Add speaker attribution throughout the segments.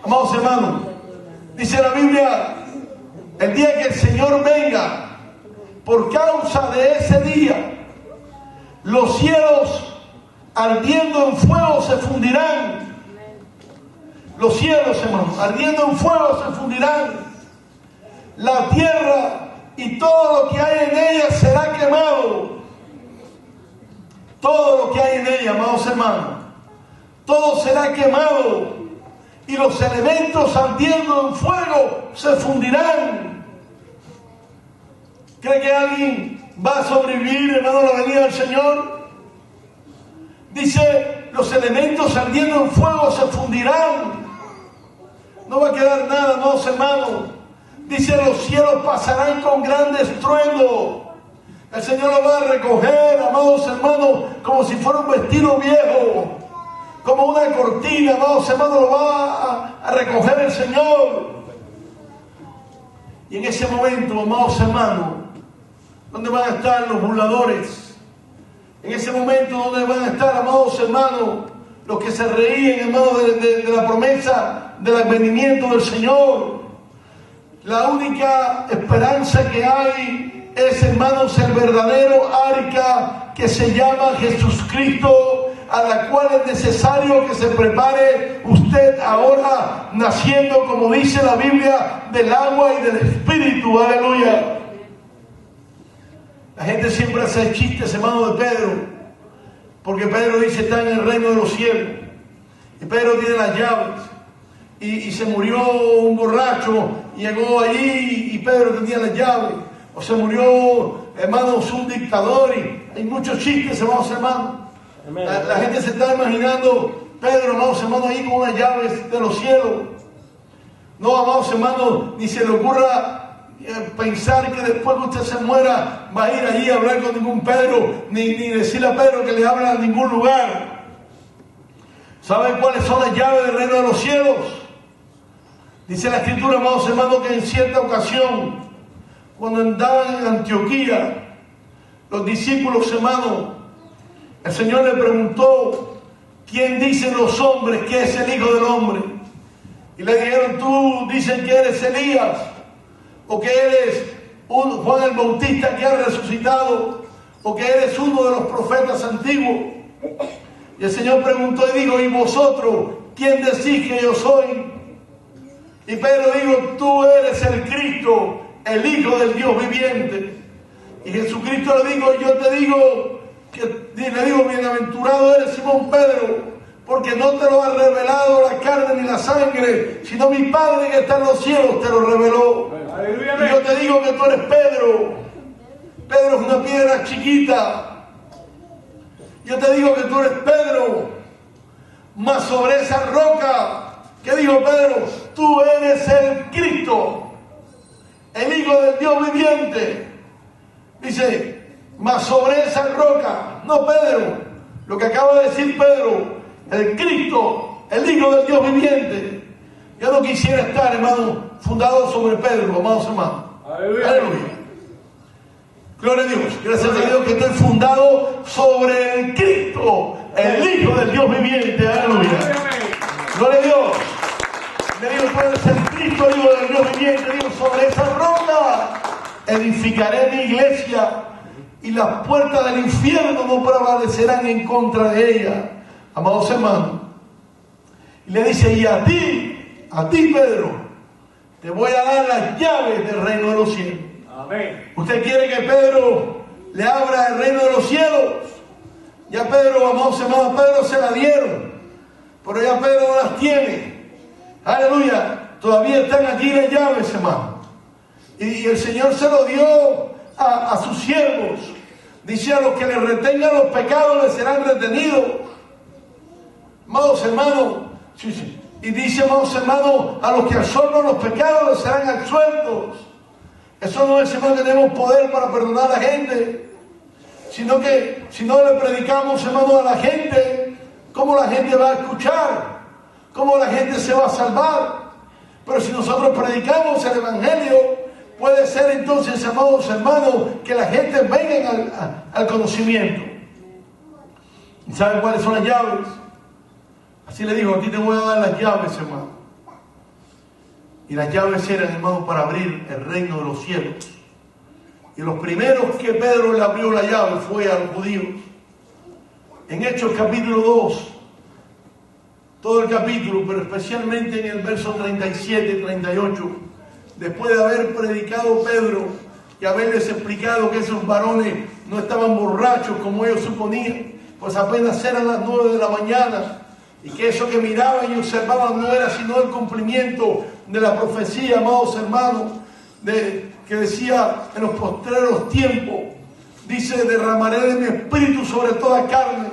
Speaker 1: Amados hermanos, dice la Biblia, el día que el Señor venga, por causa de ese día, los cielos ardiendo en fuego se fundirán. Los cielos, hermanos, ardiendo en fuego se fundirán. La tierra y todo lo que hay en ella será quemado. Todo lo que hay en ella, amados hermanos, todo será quemado. Y los elementos ardiendo en fuego se fundirán. ¿Cree que alguien va a sobrevivir, hermano, a la venida del Señor? Dice, los elementos ardiendo en fuego se fundirán. No va a quedar nada, amados hermanos. Dice, los cielos pasarán con gran estruendo. El Señor lo va a recoger, amados hermanos, como si fuera un vestido viejo, como una cortina, amados hermanos, lo va a recoger el Señor. Y en ese momento, amados hermanos, ¿dónde van a estar los burladores? En ese momento, ¿dónde van a estar, amados hermanos, los que se reían, hermanos, de la promesa del advenimiento del Señor? La única esperanza que hay es, hermanos, el verdadero arca que se llama Jesucristo, a la cual es necesario que se prepare usted ahora, naciendo, como dice la Biblia, del agua y del Espíritu. Aleluya. La gente siempre hace chistes, hermano, de Pedro, porque Pedro dice está en el reino de los cielos, y Pedro tiene las llaves, y se murió un borracho, llegó allí y Pedro tenía las llaves, o se murió, hermanos, un dictador, y hay muchos chistes, hermanos. La gente se está imaginando Pedro, amados hermanos, ahí con unas llaves de los cielos. No, amados hermanos, ni se le ocurra pensar que después que usted se muera va a ir allí a hablar con ningún Pedro, ni decirle a Pedro que le habla a ningún lugar. ¿Saben cuáles son las llaves del reino de los cielos? Dice la Escritura, amados hermanos, que en cierta ocasión, cuando andaban en Antioquía, los discípulos, hermanos, el Señor le preguntó, ¿quién dicen los hombres que es el Hijo del Hombre? Y le dijeron, tú dicen que eres Elías, o que eres Juan el Bautista que ha resucitado, o que eres uno de los profetas antiguos. Y el Señor preguntó y dijo, ¿y vosotros quién decís que yo soy? Y Pedro dijo, tú eres el Cristo, el Hijo del Dios viviente. Y Jesucristo le dijo, yo te digo, le digo, bienaventurado eres Simón Pedro, porque no te lo ha revelado la carne ni la sangre, sino mi Padre que está en los cielos te lo reveló. Aleluya. Y yo te digo que tú eres Pedro. Pedro es una piedra chiquita. Yo te digo que tú eres Pedro, mas sobre esa roca, ¿qué dijo Pedro? Tú eres el Cristo, el Hijo del Dios viviente. Dice, mas sobre esa roca, no Pedro, lo que acaba de decir Pedro, el Cristo, el Hijo del Dios viviente. Yo no quisiera estar, hermano, fundado sobre Pedro, amados hermanos. Aleluya. Aleluya. Gloria a Dios. Gracias a Dios que estoy fundado sobre el Cristo, el Hijo del Dios viviente. Aleluya. Gloria a Dios. Le digo, tú eres el Cristo, el Hijo del Dios viviente. Digo, sobre esa roca edificaré mi iglesia, y las puertas del infierno no prevalecerán en contra de ella. Amados hermanos, y le dice, y a ti Pedro, te voy a dar las llaves del reino de los cielos. Amén. ¿Usted quiere que Pedro le abra el reino de los cielos? Ya Pedro, amados hermanos, Pedro se la dieron, pero ya Pedro no las tiene. Aleluya, todavía están aquí las llaves, hermano. Y el Señor se lo dio a sus siervos. Dice, a los que les retengan los pecados les serán retenidos. Amados hermanos, sí. Y dice, amados hermanos, a los que absorban los pecados les serán absueltos. Eso no es, hermano, que tenemos poder para perdonar a la gente, sino que si no le predicamos, hermano, a la gente, ¿cómo la gente va a escuchar? ¿Cómo la gente se va a salvar? Pero si nosotros predicamos el Evangelio, puede ser entonces, amados hermanos, que la gente venga al conocimiento. ¿Y saben cuáles son las llaves? Así le digo, a ti te voy a dar las llaves, hermano. Y las llaves eran, hermanos, para abrir el reino de los cielos. Y los primeros que Pedro le abrió la llave fue a los judíos. En Hechos capítulo 2, todo el capítulo, pero especialmente en el verso 37 y 38, después de haber predicado Pedro y haberles explicado que esos varones no estaban borrachos como ellos suponían, pues apenas eran las 9 de la mañana, y que eso que miraban y observaban no era sino el cumplimiento de la profecía, amados hermanos, que decía en los postreros tiempos, dice: derramaré de mi espíritu sobre toda carne,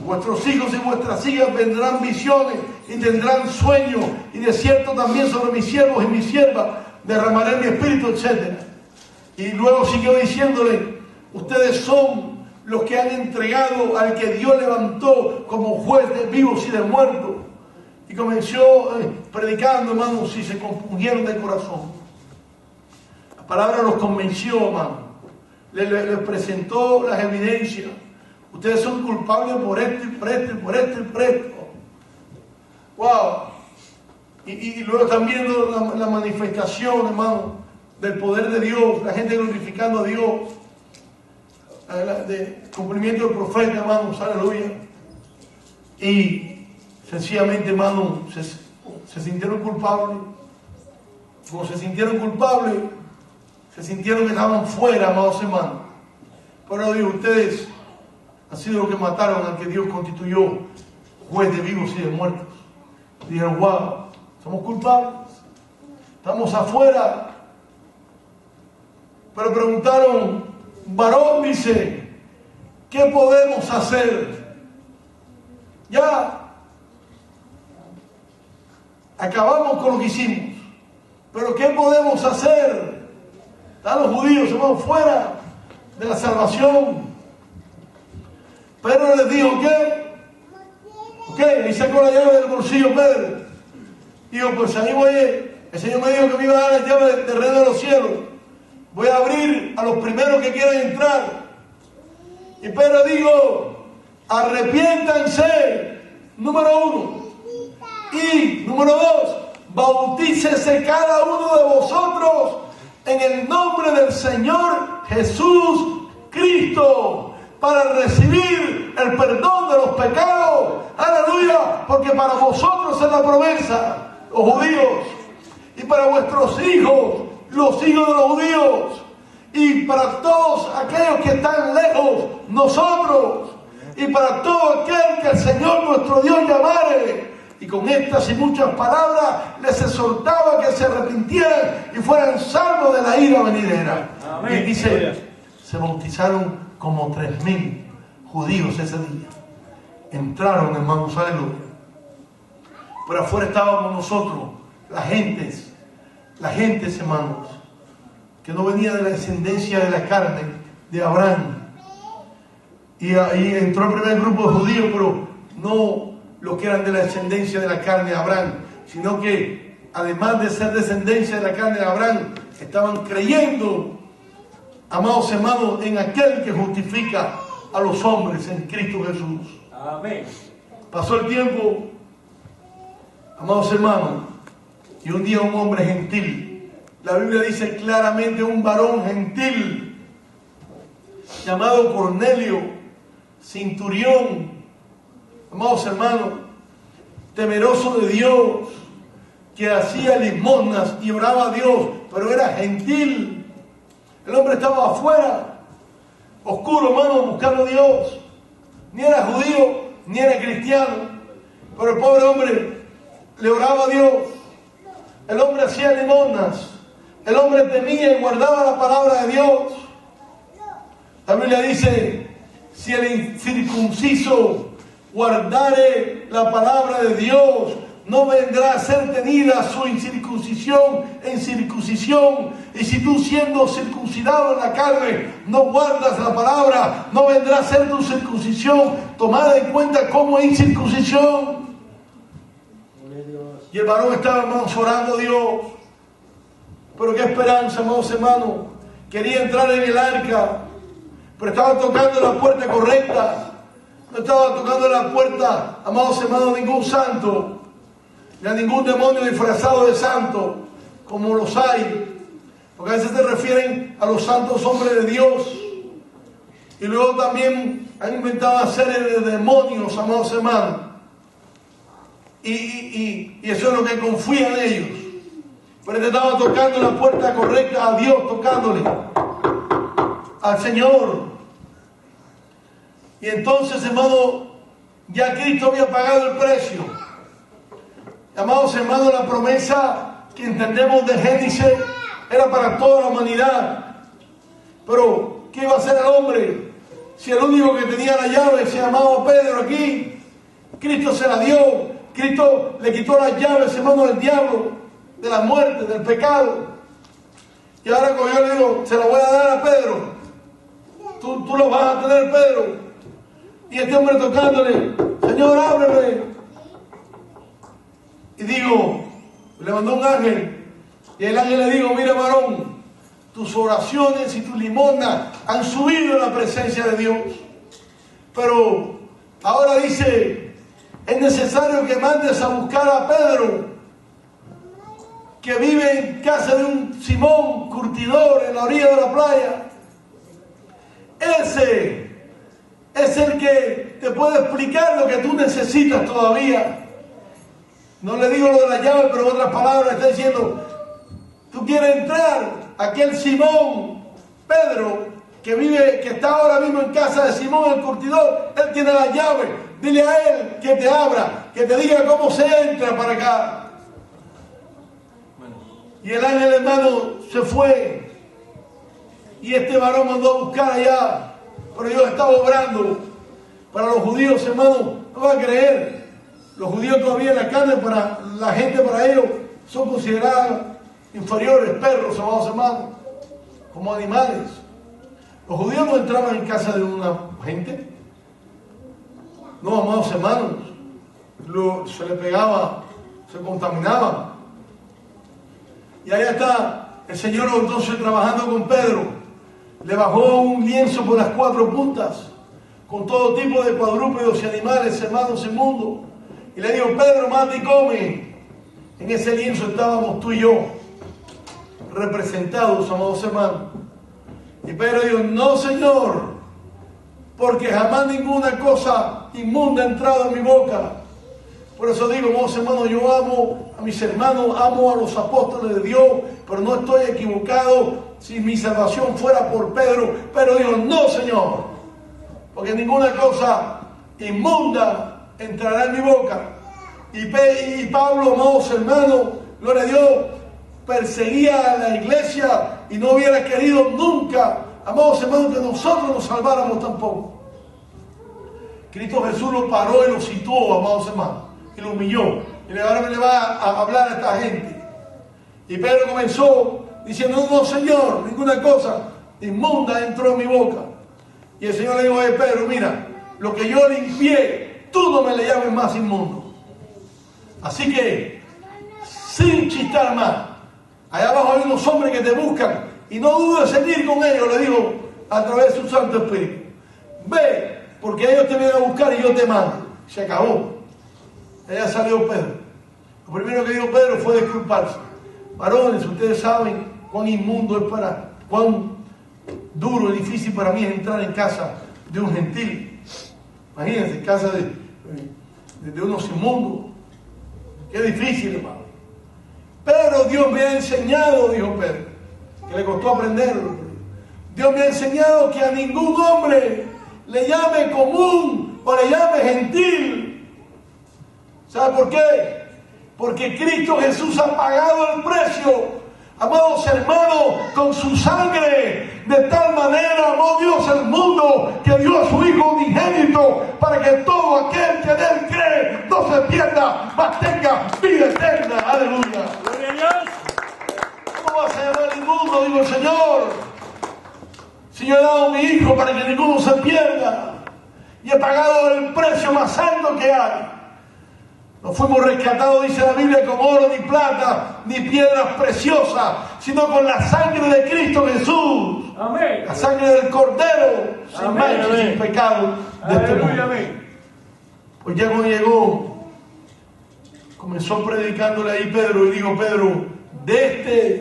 Speaker 1: vuestros hijos y vuestras hijas vendrán visiones y tendrán sueños, y de cierto también sobre mis siervos y mis siervas derramaré mi espíritu, etc. Y luego siguió diciéndole: ustedes son los que han entregado al que Dios levantó como juez de vivos y de muertos. Y comenzó predicando, hermanos, y se compungieron de corazón. La palabra los convenció, hermano. Les presentó las evidencias. Ustedes son culpables por esto y por esto y por esto y por esto. ¡Wow! Y luego también la manifestación, hermano, del poder de Dios, la gente glorificando a Dios, de cumplimiento del profeta, hermanos, aleluya. Y sencillamente, hermanos, se sintieron culpables. Como se sintieron culpables, se sintieron que estaban fuera, amados hermanos. Pero digo, ustedes han sido los que mataron al que Dios constituyó juez de vivos y de muertos. Dijeron: wow, somos culpables, estamos afuera. Pero preguntaron: varón, dice, ¿qué podemos hacer? Ya acabamos con lo que hicimos, pero ¿qué podemos hacer? Están los judíos, hermanos, fuera de la salvación. Pedro les dijo: ¿qué? Y sacó la llave del bolsillo Pedro. Dijo: pues ahí voy, el Señor me dijo que me iba a dar la llave del reino de los cielos. Voy a abrir a los primeros que quieran entrar. Y Pedro dijo: arrepiéntanse, número 1. Y número 2, bautícese cada uno de vosotros en el nombre del Señor Jesús Cristo, para recibir el perdón de los pecados. Aleluya, porque para vosotros es la promesa, los judíos, y para vuestros hijos, los hijos de los judíos, y para todos aquellos que están lejos, nosotros, y para todo aquel que el Señor nuestro Dios llamare. Y con estas y muchas palabras les exhortaba que se arrepintieran y fueran salvos de la ira venidera. Amén. Y dice: se bautizaron como 3,000 judíos ese día. Entraron, hermanos, aleluya. Pero afuera estábamos nosotros, las gentes, hermanos, que no venía de la descendencia de la carne de Abraham. Y ahí entró el primer grupo de judíos, pero no los que eran de la descendencia de la carne de Abraham, sino que además de ser descendencia de la carne de Abraham, estaban creyendo, amados hermanos, en aquel que justifica a los hombres, en Cristo Jesús. Amén. Pasó el tiempo, amados hermanos, y un día un hombre gentil, la Biblia dice claramente un varón gentil, llamado Cornelio, centurión, amados hermanos, temeroso de Dios, que hacía limosnas y oraba a Dios, pero era gentil. El hombre estaba afuera, oscuro, hermano, buscando a Dios. Ni era judío, ni era cristiano, pero el pobre hombre le oraba a Dios. El hombre hacía limosnas, el hombre temía y guardaba la palabra de Dios. La Biblia dice: si el incircunciso guardare la palabra de Dios, no vendrá a ser tenida su incircuncisión en circuncisión. Y si tú, siendo circuncidado en la carne, no guardas la palabra, no vendrá a ser tu circuncisión tomada en cuenta como incircuncisión. Y el varón estaba, hermanos, orando a Dios. Pero qué esperanza, amados hermanos. Quería entrar en el arca, pero estaba tocando la puerta correcta. No estaba tocando la puerta, amados hermanos, ningún santo, ni a ningún demonio disfrazado de santo. como los hay, porque a veces se refieren a los santos hombres de Dios, y luego también han inventado una serie de demonios, amados hermanos, y eso es lo que confían ellos. Pero te estaba tocando la puerta correcta a Dios, tocándole al Señor. Y entonces, hermano, ya Cristo había pagado el precio. Amados hermanos, la promesa que entendemos de Génesis era para toda la humanidad. Pero, ¿qué iba a hacer el hombre? Si el único que tenía la llave se llamaba Pedro aquí, Cristo se la dio. Cristo le quitó las llaves, hermano, del diablo, de la muerte, del pecado. Y ahora como yo le digo, se la voy a dar a Pedro. Tú lo vas a tener, Pedro. Y este hombre tocándole, Señor, ábreme. Y digo, le mandó un ángel. Y el ángel le dijo, mira varón, tus oraciones y tus limosnas han subido en la presencia de Dios. Pero ahora dice, es necesario que mandes a buscar a Pedro, que vive en casa de un Simón curtidor en la orilla de la playa. Ese es el que te puede explicar lo que tú necesitas todavía. No le digo lo de la llave, pero en otras palabras está diciendo, tú quieres entrar, aquel Simón, Pedro, que está ahora mismo en casa de Simón el curtidor, él tiene la llave. Dile a él que te abra, que te diga cómo se entra para acá. Y el ángel, hermano, se fue. Y este varón mandó a buscar allá. Pero Dios estaba obrando. Para los judíos, hermano, no va a creer. Los judíos todavía en la carne, para la gente, para ellos, son considerados inferiores, perros, amados hermanos, como animales. Los judíos no entraban en casa de una gente. No, amados hermanos, se le pegaba, se contaminaba. Y allá está el Señor entonces trabajando con Pedro. Le bajó un lienzo por las 4 puntas, con todo tipo de cuadrúpedos y animales, hermanos, inmundos. Y le dijo, Pedro, mata y come. En ese lienzo estábamos tú y yo, representados, amados hermanos. Y Pedro dijo, no, Señor, porque jamás ninguna cosa inmunda ha entrado en mi boca. Por eso digo, amados hermanos, yo amo a mis hermanos, amo a los apóstoles de Dios, pero no estoy equivocado si mi salvación fuera por Pedro. Pero digo, no, Señor, porque ninguna cosa inmunda entrará en mi boca. Y Pablo, amados hermanos, gloria a Dios, perseguía a la iglesia y no hubiera querido nunca, amados hermanos, que nosotros nos salváramos tampoco. Cristo Jesús lo paró y lo situó, amados hermanos, y lo humilló. Y ahora le va a hablar a esta gente. Y Pedro comenzó diciendo, no, Señor, ninguna cosa inmunda entró en mi boca. Y el Señor le dijo, Pedro, mira, lo que yo limpié, tú no me le llames más inmundo. Así que, sin chistar más, allá abajo hay unos hombres que te buscan y no dudes en ir con ellos, le digo, a través de su Santo Espíritu. Ve, porque ellos te vienen a buscar y yo te mando. Se acabó. Allá salió Pedro. Lo primero que dijo Pedro fue disculparse. Varones, ustedes saben cuán inmundo es cuán duro y difícil para mí es entrar en casa de un gentil. Imagínense, en casa de unos inmundos. Qué difícil, hermano. Pero Dios me ha enseñado, dijo Pedro, que le costó aprenderlo. Dios me ha enseñado que a ningún hombre le llame común o le llame gentil. ¿Sabe por qué? Porque Cristo Jesús ha pagado el precio, amados hermanos, con su sangre. De tal manera amó Dios el mundo que dio a su Hijo unigénito para que todo aquel que en él cree no se pierda, mas tenga vida eterna. Aleluya. Gloria a Dios. ¿Cómo vas a llamar el mundo? Digo el Señor. Si yo he dado a mi Hijo para que ninguno se pierda y he pagado el precio más alto que hay. No fuimos rescatados, dice la Biblia, con oro, ni plata, ni piedras preciosas, sino con la sangre de Cristo Jesús. Amén. La sangre del Cordero, sin mancha y sin pecado de este mundo. Pues ya cuando llegó, comenzó predicándole ahí Pedro, y digo, Pedro,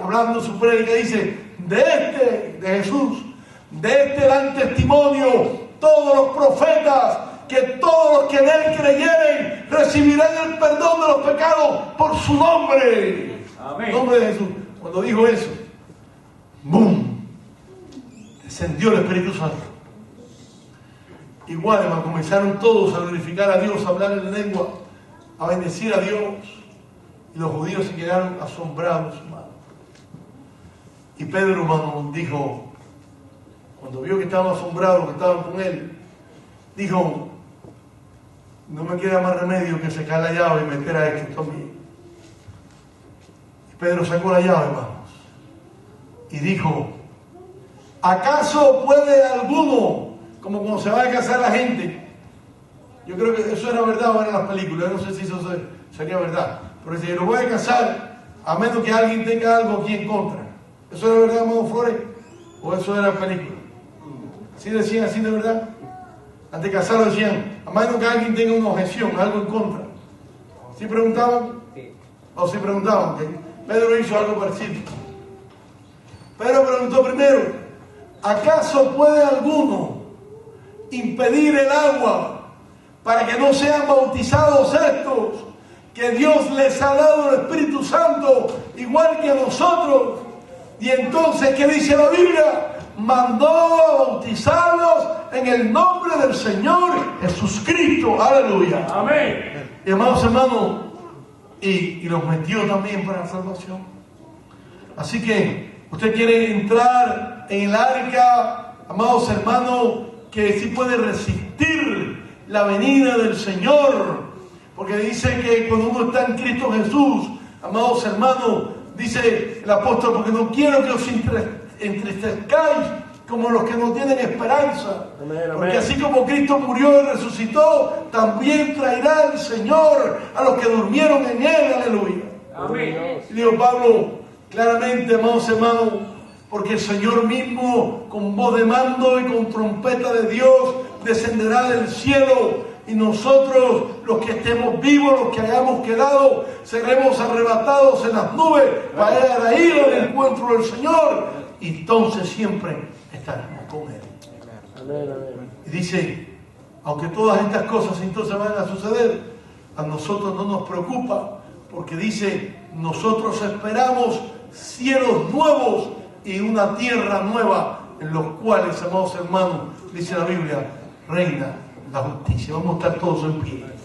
Speaker 1: hablando su prédica, dice, de Jesús, de este dan testimonio todos los profetas, que todos los que en él creyeren recibirán el perdón de los pecados por su nombre.
Speaker 2: Amén.
Speaker 1: El nombre de Jesús. Cuando dijo eso, ¡boom!, descendió el Espíritu Santo. Igual, hermano, comenzaron todos a glorificar a Dios, a hablar en lengua, a bendecir a Dios. Y los judíos se quedaron asombrados, hermano. Y Pedro, hermano, dijo, cuando vio que estaban asombrados, que estaban con él, dijo, no me queda más remedio que sacar la llave y meter a esto también. Y Pedro sacó la llave, hermanos, y dijo, ¿acaso puede alguno, como cuando se va a casar la gente? Yo creo que eso era verdad o era en las películas, yo no sé si eso sería verdad, pero si lo voy a casar, a menos que alguien tenga algo aquí en contra. ¿Eso era verdad, hermano Flores? ¿O eso era película? ¿Sí decían así de verdad? Antes de casarlo decían, a menos que alguien tenga una objeción, algo en contra. ¿Sí preguntaban?
Speaker 2: Sí.
Speaker 1: ¿O sí preguntaban? ¿Okay? Pedro hizo algo parecido. Pedro preguntó primero, ¿acaso puede alguno impedir el agua para que no sean bautizados estos, que Dios les ha dado el Espíritu Santo, igual que a nosotros? Y entonces, ¿qué dice la Biblia? Mandó a bautizarlos en el nombre del Señor Jesucristo. Aleluya.
Speaker 2: Amén.
Speaker 1: Y hermanos, y los metió también para la salvación. Así que usted quiere entrar en el arca, amados hermanos, que sí puede resistir la venida del Señor, porque dice que cuando uno está en Cristo Jesús, amados hermanos, dice el apóstol, porque no quiero que os entristezcáis como los que no tienen esperanza.
Speaker 2: Amén, amén.
Speaker 1: Porque así como Cristo murió y resucitó, también traerá el Señor a los que durmieron en él. Aleluya.
Speaker 2: Amén.
Speaker 1: Y dijo Pablo claramente, amados hermanos, porque el Señor mismo, con voz de mando y con trompeta de Dios, descenderá del cielo, y nosotros, los que estemos vivos, los que hayamos quedado, seremos arrebatados en las nubes para ir al encuentro del Señor, y entonces siempre estaremos con Él.
Speaker 2: Amén, amén.
Speaker 1: Y dice, aunque todas estas cosas entonces van a suceder, a nosotros no nos preocupa, porque dice, nosotros esperamos cielos nuevos y una tierra nueva, en los cuales, amados hermanos, dice la Biblia, reina la justicia. Vamos a estar todos en pie.